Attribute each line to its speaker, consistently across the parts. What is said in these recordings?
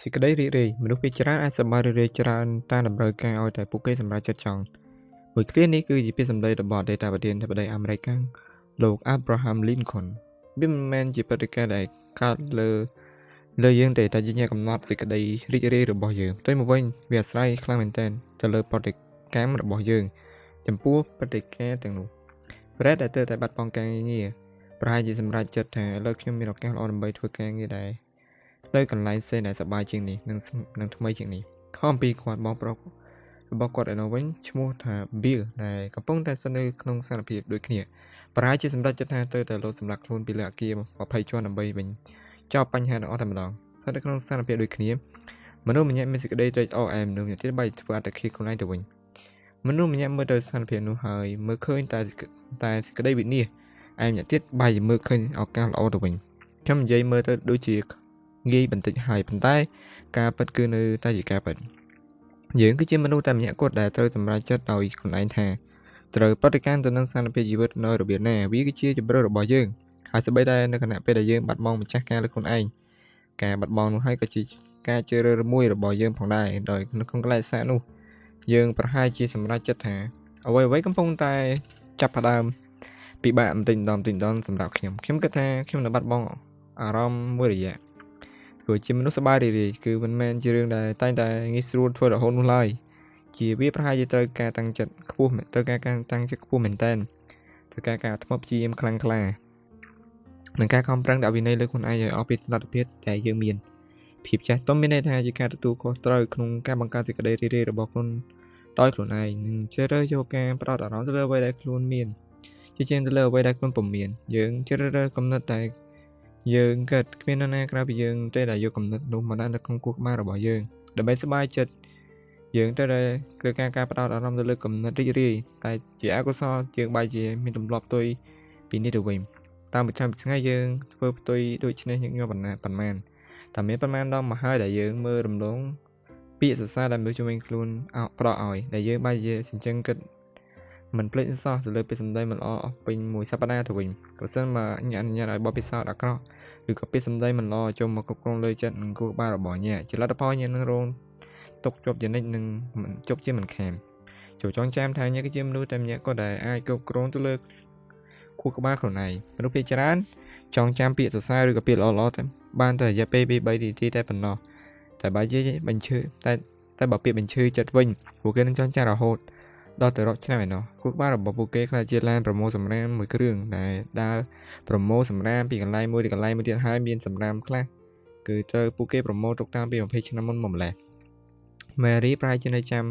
Speaker 1: សេចក្តីរីករាយមនុស្សភាគច្រើនអាចសប្បាយរីករាយច្រើនតាមតម្រូវការឲ្យតែពួកគេសម្រេចចិត្តចង់មួយឃ្លានេះគឺជាពាក្យសម្ដីរបស់អតីតប្រធានាធិបតីអាមេរិកកាំងលោក Abraham Lincoln វាមិនមែនជាព្រឹត្តិការណ៍ដែលកើតលើយើងទេតែជាអ្នកកំណត់សេចក្តីរីករាយរបស់យើងផ្ទុយមកវិញវាអាស្រ័យខ្លាំងមែនទែនទៅលើប្រតិកម្មរបស់យើងចំពោះព្រឹត្តិការណ៍ទាំងនោះ Brad ដែលទើបតែបាត់បង់ការងារប្រហែលជាសម្រេចចិត្តថាឥឡូវខ្ញុំមានឱកាសល្អដើម្បីធ្វើការងារដែលនៅកន្លែងផ្សេងដែលសប្បាយជាងនេះនិងថ្មីជាងនេះខំអំពីគាត់បងប្រុសរបស់គាត់ឯនោះវិញឈ្មោះថា Bill ដែលកំពុងតែស្ថិតនៅក្នុងស្ថានភាពដូចគ្នាប្រហែលជាសម្រេចចិត្តថាទៅតែលោតសម្លាប់ខ្លួនពីលើអគារ20ជាន់ដើម្បីវិញចប់បញ្ហាទាំងអស់តែម្ដងស្ថិតនៅក្នុងស្ថានភាពដូចគ្នាមនុស្សម្នាក់មានសេចក្តីត្រេកអរឯមនុស្សម្នាក់ទៀតបែរធ្វើអត្តឃាតខ្លួនឯងទៅវិញមនុស្សម្នាក់មើលទៅស្ថានភាពនោះហើយមើលឃើញតែសេចក្តីវិនាសឯម្នាក់ទៀតបែរជាមើលឃើញឱកាសល្អទៅវិញខ្ញុំនិយាយមើលទៅដូចជាងាយបន្តិចហើយប៉ុន្តែការពិតគឺនៅតែជាការពិតយើងគឺជាមនុស្សតែម្នាក់គត់ដែលត្រូវសម្រេចចិត្តដោយខ្លួនឯងថាត្រូវប្រតិកម្មទៅនឹងស្ថានភាពជីវិតនៅរបៀបណាវាគឺជាជម្រើសរបស់យើងហើយសូម្បីតែនៅគណៈពេលដែលយើងបាត់បង់ម្ចាស់ការលើខ្លួនឯងការបាត់បង់នោះហើយក៏ជាការជ្រើសរើសមួយរបស់យើងផងដែរដោយនៅក្នុងកលៈស័កនោះយើងប្រហែលជាសម្រេចចិត្តថាអ្វីកំពុងតែចាប់ផ្ដើមពិបាកបន្តិចម្ដងសម្រាប់ខ្ញុំគិតថាខ្ញុំនឹងបាត់បង់អារម្មណ៍មួយរយៈព្រោះជាមនុស្សសប្បាយរីករាយគឺមិនមែនជារឿងដែលតែងតែងាយស្រួលធ្វើរហូតនោះឡើយជាវាប្រហែលជាត្រូវការតាំងចិត្តខ្ពស់មែនត្រូវការការតាំងចិត្តខ្ពស់មែនតើត្រូវការការថ្មព្យាយាមខ្លាំងក្លានិងការខំប្រឹងដាក់វិន័យលើខ្លួនឯងឲ្យអស់ពីសមត្ថភាពដែលយើងមានភាពចាស់ទុំមានន័យថាជាការទទួលខុសត្រូវក្នុងការបង្កើតសេចក្តីរីករាយរបស់ខ្លួនដោយខ្លួនឯងនិងជ្រើសរើសយកការផ្ដោតអារម្មណ៍ទៅលើអ្វីដែលខ្លួនមានជាជាងទៅលើអ្វីដែលខ្លួនពុំមានយើងជ្រើសរើសគំនិតដែលយើងគិតគ្មាននរណាក្រៅពីយើងទេដែលយកគំនិតនោះមកដាក់នៅក្នុងខួរក្បាលរបស់យើងដើម្បីសប្បាយចិត្តយើងត្រូវតែការផ្ដោតអារម្មណ៍ទៅលើគំនិតរីករាយតែជាអកុសលយើងបែរជាមានទម្លាប់ផ្ទុយពីនេះទៅវិញតាមមួយថ្ងៃយើងធ្វើផ្ទុយដូចនេះញឹកញាប់ប៉ុន្មានតែមានប៉ុន្មានដងមកហើយដែលយើងមើលរំលងពាក្យសរសើរដែលមនុស្សជុំវិញខ្លួនផ្ដល់ឲ្យដែលយើងបែរជាសញ្ជឹងគិតមិនភ្លេចសោះទៅលើពាក្យសម្ដីមិនល្អអស់ពេញមួយសប្តាហ៍ទៅវិញប្រសិនបើអ្នកអនុញ្ញាតឲ្យបបពិសោធន៍អាក្រក់ឬក៏ពាក្យសម្ដីមិនល្អចូលមកគ្រប់គ្រងលើចិត្តនិងខួរក្បាលរបស់អ្នកជាលទ្ធផលអ្នកនឹងរងទុកជាប់ជានិច្ចនិងមិនជប់ជាមិនខានចូលចងចាំថាអ្នកគឺជាមនុស្សតែម្នាក់គាត់ដែលអាចគ្រប់គ្រងទៅលើខួរក្បាលខ្លួនឯងមនុស្សភាគច្រើនចងចាំពាក្យសរសើរឬក៏ពាក្យល្អៗតែបានតែរយៈពេល2-3នាទីតែប៉ុណ្ណោះតែបើនិយាយបញ្ឈឺតែបើពាក្យបញ្ឈឺចិត្តវិញពួកគេនឹងចងចាំរហូតដល់ទៅរាប់ឆ្នាំឯណោះខួរក្បាលរបស់ពួកគេខ្លះជាឡានប្រមូលសម្រាមមួយគ្រឿងដែលដើរប្រមូលសម្រាមពីកន្លែងមួយទៅកន្លែងមួយទៀតហើយមានសម្រាមខ្លះគឺត្រូវពួកគេប្រមូលទុកតាំងពី20ឆ្នាំមុនមកម្លេះ Mary ប្រហែលជានៅចាំ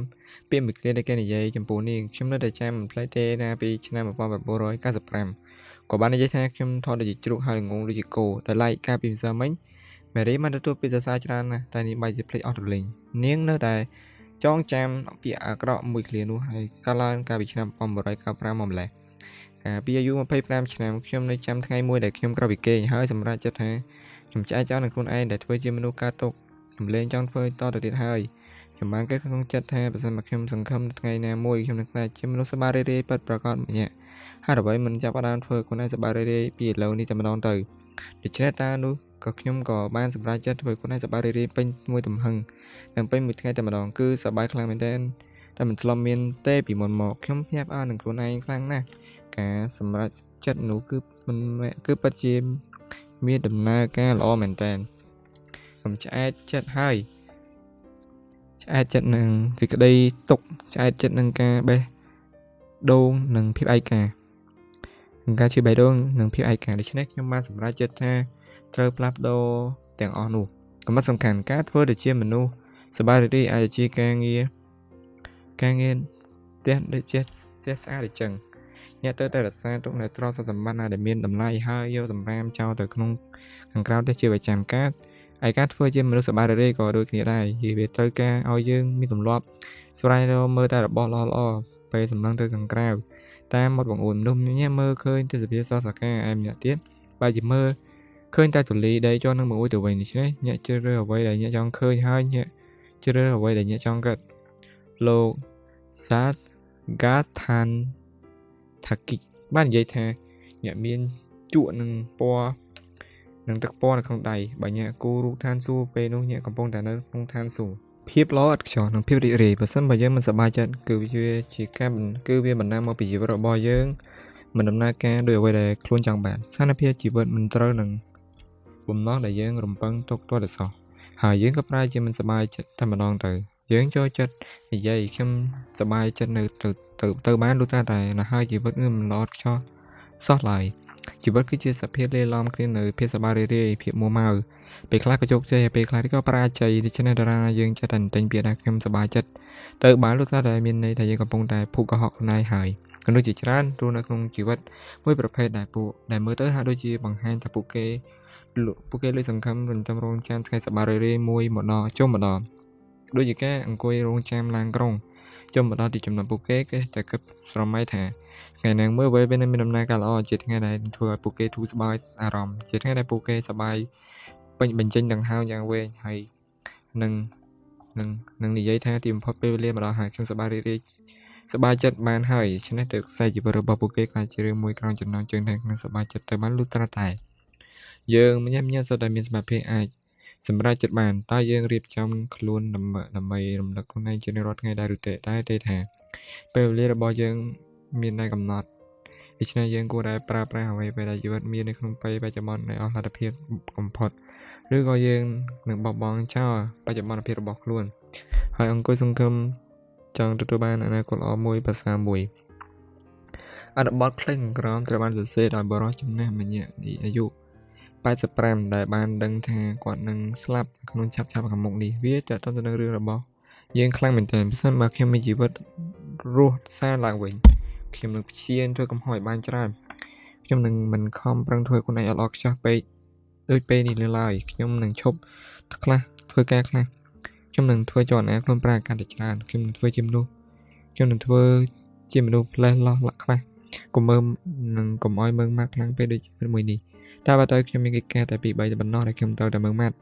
Speaker 1: ពាក្យមួយឃ្លាដែលគេនិយាយចំពោះនាងខ្ញុំនៅតែចាំមិនភ្លេចទេណាពីឆ្នាំ1995ក៏បាននិយាយថាខ្ញុំថតដូចជាជ្រូកហើយងងដូចជាគោដែលឡែកកាលពីម្សិលមិញ Mary បានទទួលពាក្យសរសើរច្រើនណាស់តែនេះបែរជាភ្លេចអស់រលីងនាងនៅតែចងចាំពាក្យអាក្រក់មួយឃ្លានោះហើយកាលឡើងកាលពីឆ្នាំ1995មកម្លេះកាលពីអាយុ25ឆ្នាំខ្ញុំនៅចាំថ្ងៃមួយដែលខ្ញុំក្រោកពីគេងហើយសម្រេចចិត្តថាខ្ញុំឆ្អែតចោលនឹងខ្លួនឯងដែលធ្វើជាមនុស្សកើតទុកខ្ញុំលែងចង់ធ្វើតទៅទៀតហើយខ្ញុំបានគិតក្នុងចិត្តថាបើសិនមកខ្ញុំសង្ឃឹមថ្ងៃណាមួយខ្ញុំនឹងក្លាយជាមនុស្សសប្បាយរីករាយពិតប្រាកដម្នាក់ហើយអ្វីមិនចាប់ផ្ដើមធ្វើខ្លួនឯងសប្បាយរីករាយពីឥឡូវនេះតែម្ដងទៅដូច្នេះតើនោះក៏ខ្ញុំក៏បានសម្រេចចិត្តធ្វើខ្លួនឯងសប្បាយរីករាយពេញមួយទំហឹងនិងពេញមួយថ្ងៃតែម្ដងគឺសប្បាយខ្លាំងមែនទែនតែមិនធ្លាប់មានទេពីមុនមកខ្ញុំភ្ញាក់ផ្អើលនឹងខ្លួនឯងខ្លាំងណាស់ការសម្រេចចិត្តនោះគឺពិតជាមានដំណើរការល្អមែនទែនខ្ញុំឆ្អែតចិត្តហើយឆ្អែតចិត្តនឹងសេចក្តីទុកឆ្អែតចិត្តនឹងការបេះដូងនិងភាពឯកានឹងការជាបេះដូងនិងភាពឯកាដូច្នេះខ្ញុំបានសម្រេចចិត្តថាត្រូវផ្លាស់ប្ដូរទាំងអស់នោះកំណត់សំខាន់ការធ្វើដូចជាមនុស្សសប្បាយរីករាយអាចជាការងារផ្ទះដូចជាផ្ទះស្អាតអញ្ចឹងអ្នកទៅតែរក្សាទុកនៅទ្រព្យសម្បត្តិណាដែលមានតម្លៃហើយយកសម្រាមចោលទៅក្នុងខាងក្រៅផ្ទះជាប្រចាំការធ្វើជាមនុស្សសប្បាយរីករាយក៏ដូចគ្នាដែរវាត្រូវការឲ្យយើងមានទម្លាប់ស្វែងរកមើលតែរបស់ល្អៗពេលសម្លឹងទៅខាងក្រៅតាមមាត់បង្អួនមនុស្សម្នាក់មើលឃើញទេសភាពស្រស់ស្រកាឯម្នាក់ទៀតបែរជាមើលឃើញតែទូលីដីជាប់នឹងបង្អួចទៅវិញដូច្នេះអ្នកជ្រើសរើសអ្វីដែលអ្នកចង់ឃើញហើយអ្នកជ្រើសរើសអ្វីដែលអ្នកចង់គិតលោក Gathan Thaki បាននិយាយថាអ្នកមានជក់នឹងពណ៌ នឹងទឹកពណ៌នៅក្នុងដៃបើញាក់គូរូបឋានសួគ៌ពេលនោះញាក់កំពុងតែនៅក្នុងឋានសួគ៌ភាពល្អឥតខ្ចោះនិងភាពរីករាយបើសិនបើយើងមិនសប្បាយចិត្តគឺវាបណ្ដាលមកពីជីវិតរបស់យើងមិនដំណើរការដោយអ្វីដែលខ្លួនចង់បានស្ថានភាពជីវិតមិនត្រូវនឹងបំណងដែលយើងរំពឹងទុកទាល់តែសោះហើយយើងក៏ប្រែជាមិនសប្បាយចិត្តតែម្ដងទៅយើងចូលចិត្តនិយាយខ្ញុំសប្បាយចិត្តនៅទៅបានលុះត្រាតែនៅហើយជីវិតមិនល្អឥតខ្ចោះសោះឡើយជីវិតគឺជាសភាពលាយឡំគ្នានៅភាពសប្បាយរីករាយភាពមួម៉ៅពេលខ្លះក៏ជោគជ័យហើយពេលខ្លះក៏បរាជ័យដូច្នេះតារាយើងចេះតែទិញពាក្យថាខ្ញុំសប្បាយចិត្តទៅបានលុះត្រាតែមានន័យថាយើងកំពុងតែភូកកុហកខ្លួនឯងហើយមនុស្សជាច្រើនរស់នៅក្នុងជីវិតមួយប្រភេទដែលមើលទៅហាក់ដូចជាបង្ហាញថាពួកគេលើកសង្ឃឹមរំចាំរងចាំថ្ងៃសប្បាយរីករាយមួយម្ដងចុះម្ដងដូចជាការអង្គុយរងចាំឡានក្រុងចុះម្ដងទីចំណាត់ពួកគេគឺតែគិតស្រមៃថាថ្ងៃនឹងមើលអ្វីវានឹងមានដំណើរការល្អជាថ្ងៃដែលធ្វើឲ្យពួកគេធូរស្បើយអារម្មណ៍ជាថ្ងៃដែលពួកគេសប្បាយពេញបញ្ចេញដង្ហើមយ៉ាងវែងហើយនឹងនិយាយថាទីបំផុតពេលវេលាម្ដងហើយខ្ញុំសប្បាយរីករាយសប្បាយចិត្តបានហើយដូច្នេះទៅខ្សែជីវិតរបស់ពួកគេខ្លាចជារឿងមួយក្រោយចំណងជើងថានឹងសប្បាយចិត្តទៅបានលុះត្រាតែយើងម្នាក់សុទ្ធតែមានសមត្ថភាពអាចសម្រេចចិត្តបានតើយើងរៀបចំខ្លួនដើម្បីរំលឹកខ្លួនឯងជារៀងរាល់ថ្ងៃដែរឬទេតែទេថាពេលវេលារបស់យើងមានតែកំណត់ដូច្នេះយើងគួរតែប្រើប្រាស់អ្វីដែលជីវិតមាននៅក្នុងពេលបច្ចុប្បន្នឲ្យអស់លទ្ធភាពបំផុតឬក៏យើងនឹងបោះបង់ចោលបច្ចុប្បន្នភាពរបស់ខ្លួនហើយអង្គុយសង្ឃឹមចង់ទទួលបានអនាគតល្អមួយប្រសើរមួយអត្ថបទខ្លីក្រោមត្រូវបានសរសេរដោយបរិសុទ្ធចំណាស់ម្នាក់អាយុ85ដែលបានដឹងថាគាត់នឹងស្លាប់ក្នុងឆាប់ខាងមុខនេះវាតើតើទៅនឹងរឿងរបស់យើងខ្លាំងមែនទែនបើសិនបើខ្ញុំមានជីវិតរស់សារឡើងវិញខ្ញុំនឹងព្យាយាមធ្វើកំហុសឲ្យបានច្រើនខ្ញុំនឹងមិនខំប្រឹងធ្វើខ្លួនឯងឲ្យល្អខ្ចោះពេកដូចពេលនេះឡើយខ្ញុំនឹងឈប់ខ្លះធ្វើការខ្លះខ្ញុំនឹងធ្វើចលនាខ្លួនប្រាកាន់តែច្រើនខ្ញុំនឹងធ្វើជាមនុស្សផ្លេះលោះខ្លះកុំឲ្យមើងម៉ាត់ខ្លាំងពេកដូចជីវិតមួយនេះតែបើតើខ្ញុំមានកិច្ចការតែ2-3តែប៉ុណ្ណោះដែលខ្ញុំត្រូវតែមើងម៉ាត់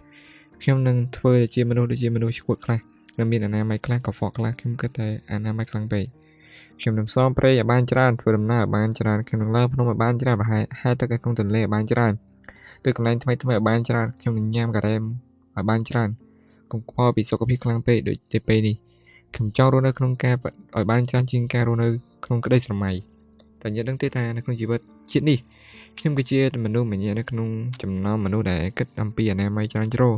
Speaker 1: ខ្ញុំនឹងធ្វើជាមនុស្សដូចជាមនុស្សឈួតខ្លះនិងមានអនាម័យខ្លះកខ្វក់ខ្លះខ្ញុំគិតតែអនាម័យខ្លាំងពេកខ្ញុំនឹងផ្សងព្រេងឲ្យបានច្រើនធ្វើដំណើរឲ្យបានច្រើនខ្ញុំនឹងឡើងភ្នំឲ្យបានច្រើនប្រហែលហែលទឹកក្នុងទន្លេឲ្យបានច្រើនទៅកន្លែងថ្មីឲ្យបានច្រើនខ្ញុំនឹងញ៉ាំការ៉េមឲ្យបានច្រើនកុំខ្វល់ពីសុខភាពខ្លាំងពេកដូចតែពេលនេះខ្ញុំចង់រស់នៅក្នុងការឲ្យបានច្រើនជាងការរស់នៅក្នុងក្តីស្រមៃតែញ៉ឹងដឹងទេថានៅក្នុងជីវិតជាតិនេះខ្ញុំគឺជាមនុស្សម្នាក់នៅក្នុងចំណោមមនុស្សដែលគិតអំពីអនាម័យច្រើនជ្រុល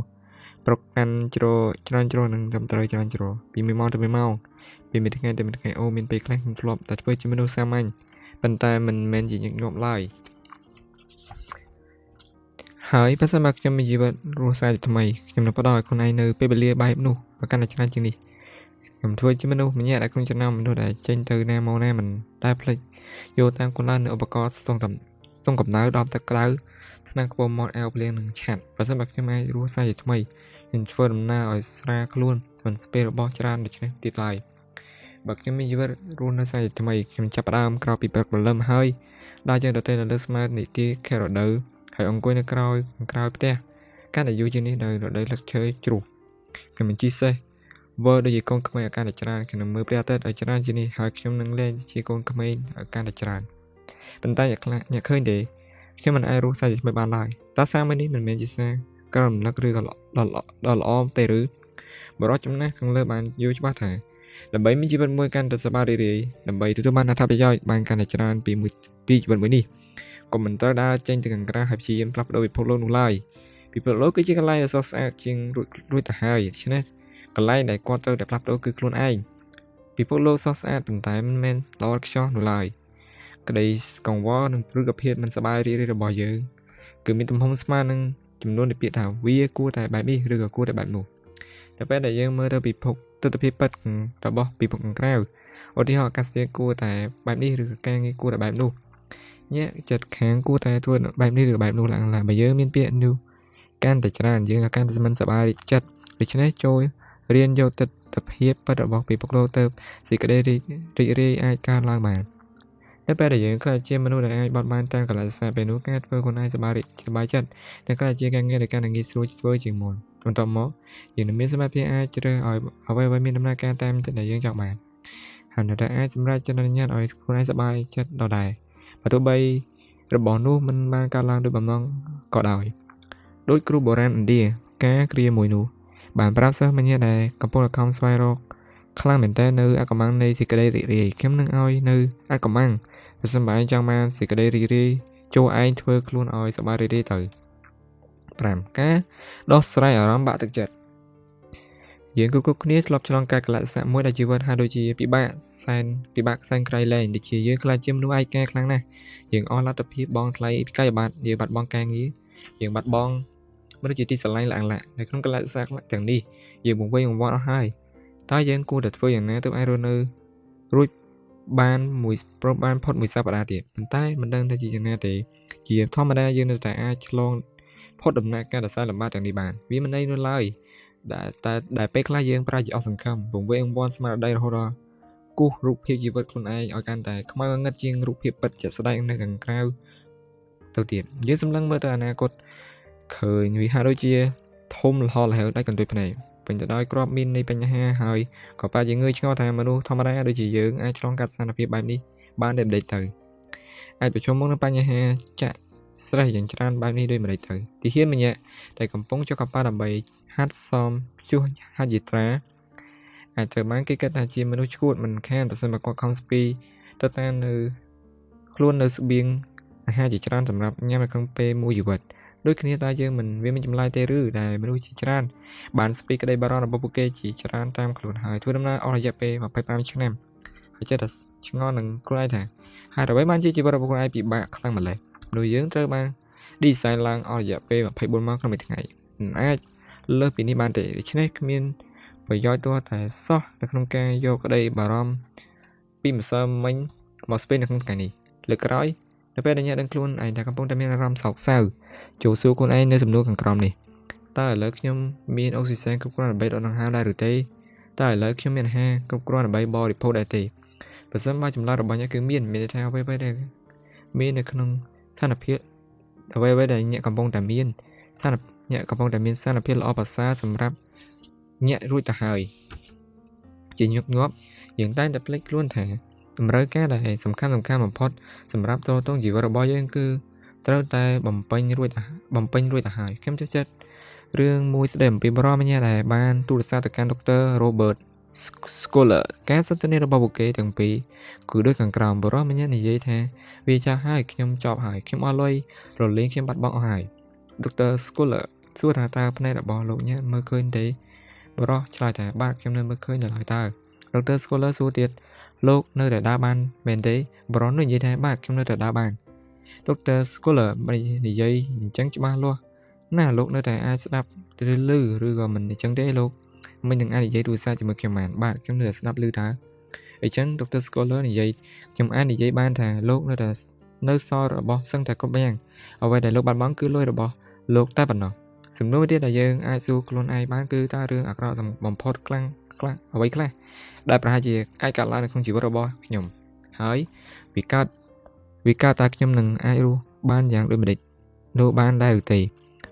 Speaker 1: ប្រកាន់ច្រើនជ្រុលនិងត្រឹមត្រូវច្រើនជ្រុលពី1ម៉ោងទៅ1ម៉ោងពីមួយថ្ងៃទៅមួយថ្ងៃអូមានពេលខ្លះខ្ញុំធ្លាប់តែធ្វើជាមនុស្សសាមញ្ញប៉ុន្តែមិនមែនជាញឹកញាប់ឡើយហើយបើសិនបើខ្ញុំមានជីវិតរស់សារជាថ្មីខ្ញុំនឹងផ្ដល់ឲ្យខ្លួនឯងនៅពេលវេលាបែបនោះប្រកាន់តែច្រើនជាងនេះខ្ញុំធ្វើជាមនុស្សម្នាក់ដែលក្នុងចំណោមមនុស្សដែលចេញទៅណាមកណាមិនដែលភ្លេចយកតាមខ្លួននៅឧបករណ៍ស្ទង់កម្ដៅដបទឹកក្ដៅថ្នាំខ្ពុំមាត់អាវភ្លៀងនិងឆាត់បើសិនបើខ្ញុំអាចរស់សារជាថ្មីខ្ញុំធ្វើដំណើរឲ្យស្រាលខ្លួនមិនស្ពេលរបស់ច្រើនដូច្នេះទៀតឡើយបើខ្ញុំមានជីវិតរស់នៅសារជាថ្មីខ្ញុំចាប់ផ្ដើមក្រោយពីព្រឹកព្រលឹមហើយដើរចេញទៅនៅលើស្មៅនីតិខេរដូវហើយអង្គុយនៅក្រោយផ្ទះកាន់តែយូរជាងនេះដោយរដូវលឹកឈើជ្រុះខ្ញុំនឹងជិះសេះវើដូចជាកូនក្មេងឲ្យកាន់តែច្រើនខ្ញុំនឹងមើលព្រះអាទិត្យឲ្យច្រើនជាងនេះហើយខ្ញុំនឹងលេងជាកូនក្មេងឲ្យកាន់តែច្រើនប៉ុន្តែអ្នកឃើញទេខ្ញុំមិនអាចរស់សារជាថ្មីបានឡើយតើសារមួយនេះមិនមែនជាសារក្រំរំលឹកឬក៏ដ៏ល្អទេឬបរិបទចំណាស់ខាងលើបានយល់ច្បាស់ថាដើម្បីមានជីវិតមួយកាន់តែសប្បាយរីករាយដើម្បីទទួលបានអត្ថប្រយោជន៍បានកាន់តែច្រើនពីជីវិតមួយនេះក៏មិនត្រូវដើរចេញទៅខាងក្រៅហើយព្យាយាមផ្លាស់ប្ដូរពិភពលោកនោះឡើយពិភពលោកគឺជាកន្លែងដ៏ស្រស់ស្អាតជាងរួចទៅហើយដូច្នេះកន្លែងដែលគាត់ត្រូវតែផ្លាស់ប្ដូរគឺខ្លួនឯងពិភពលោកស្រស់ស្អាតប៉ុន្តែមិនមែនល្អឥតខ្ចោះនោះឡើយក្តីកង្វល់និងព្រឹត្តិភាពមិនសប្បាយរីករាយរបស់យើងគឺមានទំហំស្មើនឹងចំនួននៃពាក្យថាវាគួរតែបែបនេះឬក៏គួរតែបែបនោះតែពេលដែលយើងមើលទៅពិភពទស្សនវិជ្ជាពិតរបស់ពិភពខាងក្រៅឧទាហរណ៍អាកាសធាតុគួរតែបែបនេះឬក៏ការងារគួរតែបែបនោះញាក់ចិត្តខាងគួរតែធ្វើបែបនេះឬបែបនោះឡើងបើយើងមានពាក្យនោះកាន់តែច្រើនយើងក៏កាន់តែមិនសប្បាយចិត្តដូច្នេះចូលរៀនយកទស្សនវិជ្ជាពិតរបស់ពិភពលោកទៅសេចក្តីរីករាយអាចកើតឡើងបានតែពេលដែលយើងខ្លាចជាមនុស្សដែលអាចបត់បែនតាមកលៈទេសៈពេលនោះការធ្វើខ្លួនឯងសប្បាយចិត្តតែខ្លាចជាការងារដែលកាន់តែងាយស្រួលធ្វើជាងមុនបន្ទាប់មកយើងនឹងមានសមត្ថភាពអាចជ្រើសឲ្យអ្វីមានដំណើរការតាមចិត្តដែលយើងចង់បានហើយនៅតែអាចសម្រេចចិត្តញ៉ាំឲ្យខ្លួនឯងសប្បាយចិត្តដដែលបើទោះបីរបស់នោះមិនបានកើតឡើងដោយបំណងក៏ដោយ ដូចគ្រូបុរាណឥណ្ឌាការគ្រាមួយនោះបានប្រាប់សិស្សម្នាក់ដែលកំពុងខំស្វែងរកខ្លាំងមែនតើនៅអកម្មនៃសេចក្តីរីករាយខ្ញុំនឹងឲ្យនៅអកម្មប្រសិនបើឯងចង់បានសេចក្តីរីករាយចូលឯងធ្វើខ្លួនឲ្យសប្បាយរីករាយទៅ5ការដោះស្រាយអារម្មណ៍បាក់ទឹកចិត្តយើងគ្រប់គ្នាធ្លាប់ឆ្លងកាត់កលៈទេសៈមួយដែលជីវិតហាក់ដូចជាពិបាកសែនក្រៃលែងដូចជាយើងខ្លាចជាមនុស្សឯកាខ្លាំងណាស់យើងអស់លទ្ធភាពបង់ថ្លៃវិក័យប័ត្រយើងបាត់បង់ការងារយើងបាត់បង់មនុស្សជាទីស្រឡាញ់ល្អឡាក់នៅក្នុងកលៈទេសៈទាំងនេះយើងបង្វេងបង្វាត់អស់ហើយតើយើងគួរតែធ្វើយ៉ាងណាទើបអាចរស់នៅរួចបានផុតមួយសប្តាហ៍ទៀតប៉ុន្តែមិនដឹងថាជាយ៉ាងណាទេជាធម្មតាយើងនៅតែអាចឆ្លងផុតដំណាក់កាលដ៏សែនលំបាកទាំងនេះបានវាមិនន័យនោះឡើយដែលពេលខ្លះយើងប្រែជាអស់សង្ឃឹមបង្វេងបង្វាន់ស្មារតីរហូតដល់គូសរូបភាពជីវិតខ្លួនឯងឲ្យកាន់តែខ្មៅងងឹតជាងរូបភាពពិតជាក់ស្ដែងនៅខាងក្រៅទៅទៀតយើងសម្លឹងមើលទៅអនាគតឃើញវាហាក់ដូចជាធំលហលហេវដាច់កន្ទុយភ្នែកពេញទៅដោយគ្រាប់មីននៃបញ្ហាហើយក៏ប៉ាជាងើយឆ្ងល់ថាមនុស្សធម្មតាដូចជាយើងអាចឆ្លងកាត់ស្ថានភាពបែបនេះបានដូចម្ដេចទៅអាចប្រឈមមុខនឹងបញ្ហាចាក់ស្រេះយ៉ាងច្រើនបែបនេះដូចម្ដេចទៅទីហ៊ានម្នាក់ដែលកំពុងចុះកប៉ាល់ដើម្បីហាត់សមព្យុះហាត់យាត្រាអាចត្រូវបានគេគិតថាជាមនុស្សឈួតមិនខានប្រសិនបើគាត់ខំស្ពីទៅតាមនៅខ្លួននៅស្បៀងអាហារជាច្រើនសម្រាប់ញ៉ាំនៅក្នុងពេលមួយជីវិតដូចគ្នាតើយើងវាមានចម្លើយទេឬដែលមនុស្សជាច្រើនបានស្ពីក្តីបារម្ភរបស់ពួកគេជាច្រើនតាមខ្លួនហើយធ្វើដំណើរអស់រយៈពេល25ឆ្នាំហើយចិត្តតែឆ្ងល់នឹងខ្លួនឯងថាហេតុអ្វីបានជាជីវិតរបស់ខ្លួនឯងពិបាកខ្លាំងម្ល៉េះមនុស្សយើងត្រូវបាន design ឡើងអស់រយៈពេល24ម៉ោងក្នុងមួយថ្ងៃមិនអាចលើសពីនេះបានទេដូច្នេះគ្មានប្រយោជន៍ទាល់តែសោះនៅក្នុងការយកក្តីបារម្ភពីម្សិលមិញមកស្ពេននៅក្នុងថ្ងៃនេះលើកក្រោយនៅពេលដែលអ្នកដឹងខ្លួនឯងថាកំពុងតែមានអារម្មណ៍សោកសៅចូលសួរខ្លួនឯងនៅសំណួរខាងក្រោមនេះតើឥឡូវខ្ញុំមានអុកស៊ីសែនគ្រប់គ្រាន់ដើម្បីដកដង្ហើមដែរឬទេតើឥឡូវខ្ញុំមានអាហារគ្រប់គ្រាន់ដើម្បីបរិភោគដែរទេបើសិនបើចម្លើយរបស់អ្នកគឺមានន័យថាអ្វីៗដែលមាននៅក្នុងស្ថានភាពអ្វីៗដែលអ្នកកំពុងតែមានអ្នកកំពុងតែមានស្ថានភាពល្អប្រសើរសម្រាប់អ្នករួចទៅហើយជាញឹកញាប់យើងតែងតែភ្លេចខ្លួនថាតម្រូវការដែលសំខាន់បំផុតសម្រាប់តតងជីវិតរបស់យើងគឺត្រូវតែបំពេញរួចទៅហើយខ្ញុំចូលចិត្តរឿងមួយស្ដីអំពីបរិយាម្នាក់ដែលបានទូរស័ព្ទទៅកាន់ដុកទ័រ Robert Scholar ការសន្ទនារបស់ពួកគេទាំងពីរគឺដូចខាងក្រោមបរិយាម្នាក់និយាយថាវាចាស់ហើយខ្ញុំចប់ហើយខ្ញុំអស់លុយរលីងខ្ញុំបាត់បង់អស់ហើយដុកទ័រ Scholar សួរថាតើភ្នែករបស់លោកអ្នកមើលឃើញទេបរិយាឆ្លើយថាបាទខ្ញុំនៅមើលឃើញនៅឡើយតើដុកទ័រ Scholar សួរទៀតលោកនៅតែដើរបានមែនទេបរិយានោះនិយាយថាបាទខ្ញុំនៅតែដើរបានដុកទ័រ Scholar និយាយអញ្ចឹងច្បាស់លាស់ណាលោកនៅតែអាចស្ដាប់ឬក៏មិនអញ្ចឹងទេលោកមិននឹងអាចនិយាយទូរស័ព្ទជាមួយខ្ញុំបានបាទខ្ញុំនៅតែស្ដាប់ឮតើអញ្ចឹងដុកទ័រ Scholar និយាយខ្ញុំអាចនិយាយបានថាលោកនៅតែនៅសល់របស់សឹងតែគ្រប់យ៉ាងអ្វីដែលលោកបាត់បង់គឺលុយរបស់លោកតែប៉ុណ្ណោះសំណួរទៀតដែលយើងអាចសួរខ្លួនឯងបានគឺតើរឿងអាក្រក់បំផុតខ្លាំងអ្វីខ្លះដែលប្រហែលជាអាចកើតឡើងនៅក្នុងជីវិតរបស់ខ្ញុំហើយវាកើតតែខ្ញុំនឹងអាចរស់បានយ៉ាងដូចម្ដេចនោះបានដែរឬទេ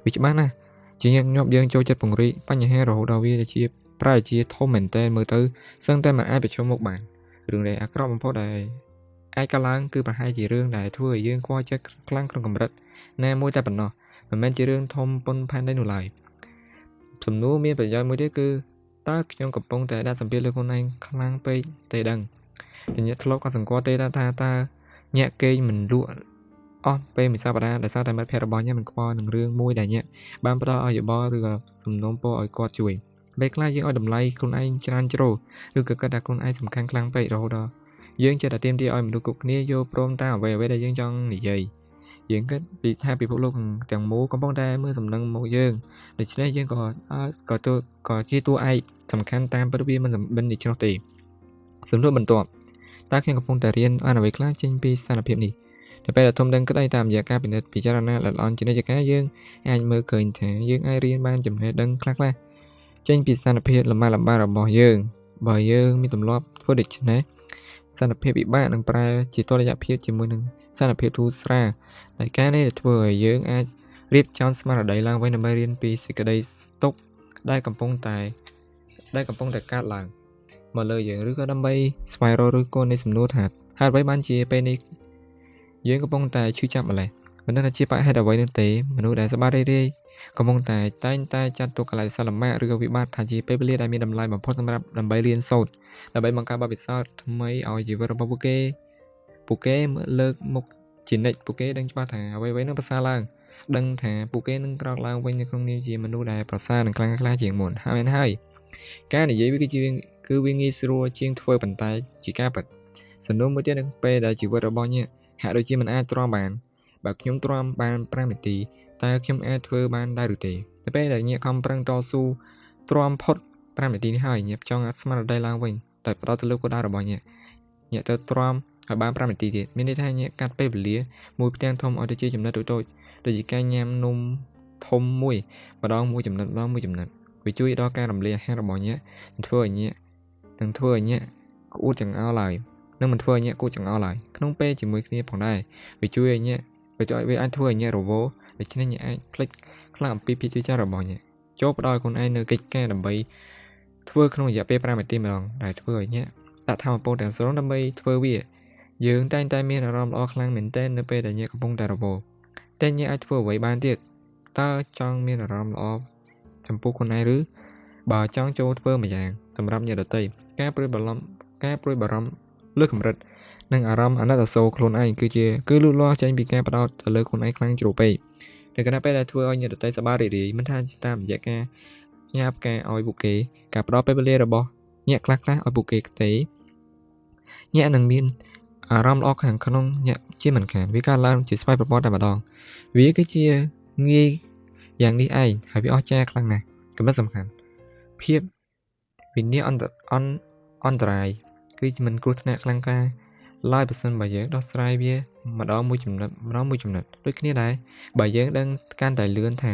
Speaker 1: វាច្បាស់ណាស់ជាញឹកញាប់យើងចូលចិត្តពង្រីកបញ្ហារហូតដល់វាជាប្រែជាធំមែនតើមើលទៅសឹងតែមិនអាចប្រឈមមុខបានរឿងដែលអាក្រក់បំផុតដែលអាចកើតឡើងគឺប្រហែលជារឿងដែលធ្វើឲ្យយើងខ្វល់ចិត្តខ្លាំងក្នុងកម្រិតណាមួយតែប៉ុណ្ណោះមិនមែនជារឿងធំប៉ុនផែនដីនោះឡើយសំណួរមានប្រយោជន៍មួយទៀតគឺតើខ្ញុំកំពុងតែដាក់សម្ពាធលើខ្លួនឯងខ្លាំងពេកទេដឹងអ្នកធ្លាប់ក៏សង្កត់ទេថាតើញាក់គេងមិនលក់អស់ពេលមួយសប្តាហ៍ដោយសារតែមិត្តភ័ក្តិរបស់ញាក់មិនខ្វល់នឹងរឿងមួយដែលញាក់បានផ្ដល់ឲ្យយោបល់ឬក៏សំណូមពរឲ្យគាត់ជួយពេលខ្លះយើងឲ្យតម្លៃខ្លួនឯងច្រើនជ្រុលឬក៏គិតថាខ្លួនឯងសំខាន់ខ្លាំងពេករហូតដល់យើងចេះតែទាមទារឲ្យមនុស្សគ្រប់គ្នាយល់ព្រមតាមអ្វីដែលយើងចង់និយាយយើងគិតពីថាពិភពលោកទាំងមូលកំពុងតែមើលសម្លឹងមកយើងដូច្នេះយើងក៏ជាតួឯកសំខាន់តាមពិតវាមិនសម្បិនដូច្នោះទេសំណួរបន្ទាប់តើខ្ញុំកំពុងតែរៀនអ្វីខ្លះចេញពីស្ថានភាពនេះតែពេលដែលធំដឹងក្តីតាមរយៈការពិចារណាល្អិតល្អន់ជានិច្ចកាលយើងអាចមើលឃើញថាយើងអាចរៀនបានចំណេះដឹងខ្លះចេញពីស្ថានភាពលំបាករបស់យើងបើយើងមានទម្លាប់ធ្វើដូច្នេះស្ថានភាពពិបាកនឹងប្រែជាតុល្យភាពជាមួយនឹងស្ថានភាពធូរស្រាលដែលការនេះធ្វើឲ្យយើងអាចរៀបចំស្មារតីឡើងវិញដើម្បីរៀនពីសេចក្តីស្ទុកដែលកំពុងតែកើតឡើងមកលើយើងឬក៏ដើម្បីស្វែងរកឬក៏នៃសំណួរថាហេតុអ្វីបានជាពេលនេះយើងកំពុងតែឈឺចាប់ម្ល៉េះមិនដឹងថាជាហេតុអ្វីនោះទេមនុស្សដែលសប្បាយរីករាយ កំពុងតែចាត់ទុកកន្លែងសិល្បៈឬក៏វិបត្តិថាជាពេលវេលាដែលមានតម្លៃបំផុតសម្រាប់ដើម្បីរៀនសូត្រដើម្បីបង្កើតបទពិសោធន៍ថ្មីឲ្យជីវិតរបស់ពួកគេលើកមុខជានិច្ចពួកគេដឹងច្បាស់ថាអ្វីៗនឹងប្រសើរឡើងដឹងថាពួកគេនឹងក្រោកឡើងវិញនៅក្នុងនាមជាមនុស្សដែលប្រសើរនិងខ្លាំងក្លាជាងមុនហើយការនិយាយវាគឺវាងាយស្រួលជាងធ្វើប៉ុន្តែជាការពិតសំណួរមួយទៀតនៅពេលដែលជីវិតរបស់អ្នកហាក់ដូចជាមិនអាចទ្រាំបានបើខ្ញុំទ្រាំបាន5នាទីតើខ្ញុំអាចធ្វើបានដែរឬទេទៅពេលដែលអ្នកខំប្រឹងតស៊ូទ្រាំផុត5នាទីនេះហើយអ្នកចង់ស្មារតីឡើងវិញដោយផ្ដោតទៅលើគោលដៅរបស់អ្នកទៅទ្រាំឲ្យបាន5នាទីទៀតមានន័យថាអ្នកកាត់ពេលវេលាមួយផ្ទាំងធំឲ្យទៅជាចំណិតតូចៗដូចជាការញ៉ាំនំធំមួយម្ដងមួយចំណិតវាជួយដល់ការរំលាយអាហាររបស់អ្នកនឹងធ្វើឲ្យអ្នកក្អួតចង្អោរឡើយក្នុងពេលជាមួយគ្នាផងដែរវាជួយឲ្យអ្នកវាអាចធ្វើឲ្យអ្នករវល់ដូច្នេះអ្នកអាចភ្លេចខ្លះអំពីភាពជឿជាក់របស់អ្នកចូលផ្ដល់ខ្លួនឯងនៅកិច្ចការដើម្បីធ្វើក្នុងរយៈពេល5នាទីម្ដងដែលធ្វើឲ្យអ្នកដាក់ថាមពលទាំងស្រុងដើម្បីធ្វើវាយើងតែងតែមានអារម្មណ៍ល្អខ្លាំងមែនទែននៅពេលដែលអ្នកកំពុងតែរវល់តែអ្នកអាចធ្វើអ្វីបានទៀតតើចង់មានអារម្មណ៍ល្អចំពោះខ្លួនឯងឬបើចង់ចូលធ្វើម្យ៉ាងសម្រាប់អ្នកដទៃការព្រួយបារម្ភលើកម្រិតនិងអារម្មណ៍អាណិតអាសូរខ្លួនឯងគឺលូតលាស់ចេញពីការផ្ដោតទៅលើខ្លួនឯងខ្លាំងជ្រុលពេកនៅខណៈពេលដែលធ្វើឲ្យអ្នកដទៃសប្បាយរីករាយមិនថាជាតាមរយៈការញ៉ាំផ្កាឲ្យពួកគេការផ្ដល់ពេលវេលារបស់អ្នកខ្លះឲ្យពួកគេទេអ្នកនឹងមានអារម្មណ៍ល្អខាងក្នុងអ្នកជាមិនខានវាកើតឡើងជាស្វ័យប្រវត្តិតែម្ដងវាគឺជាងាយយ៉ាងនេះឯងហើយវាអស្ចារ្យខ្លាំងណាស់កំណត់សំខាន់ភាពវិនិច្ឆ័យអន្តរាយគឺមិនគ្រោះថ្នាក់ខ្លាំងកាឡើយប្រសិនបើយើងដោះស្រាយវាម្ដងមួយចំណិតដូចគ្នាដែរបើយើងដឹងកាន់តែលឿនថា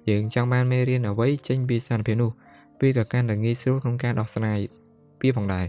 Speaker 1: យើងចង់បានមេរៀនអ្វីចេញពីស្ថានភាពនោះវាក៏កាន់តែងាយស្រួលក្នុងការដោះស្រាយវាផងដែរ